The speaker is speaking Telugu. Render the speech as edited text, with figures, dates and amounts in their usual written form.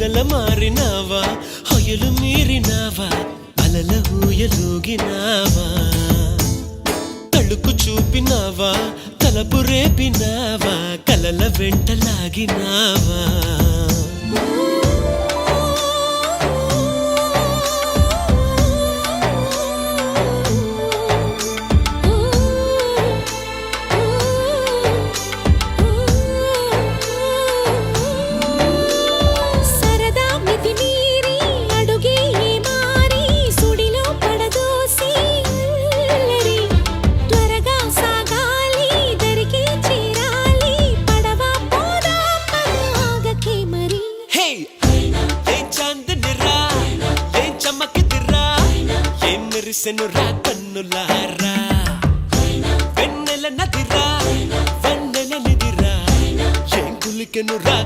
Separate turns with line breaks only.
వెన్నెల మారినావా హొయలు మీరినావా అలల ఊయలూగినావా తళుకు చూపినావా తలపు రేపినావా కలల వెంటలాగినావా మెరిసెనురా కన్నులారా వెన్నెల నదిరా వెన్నెల నిదిరా ఏం కులికెనురా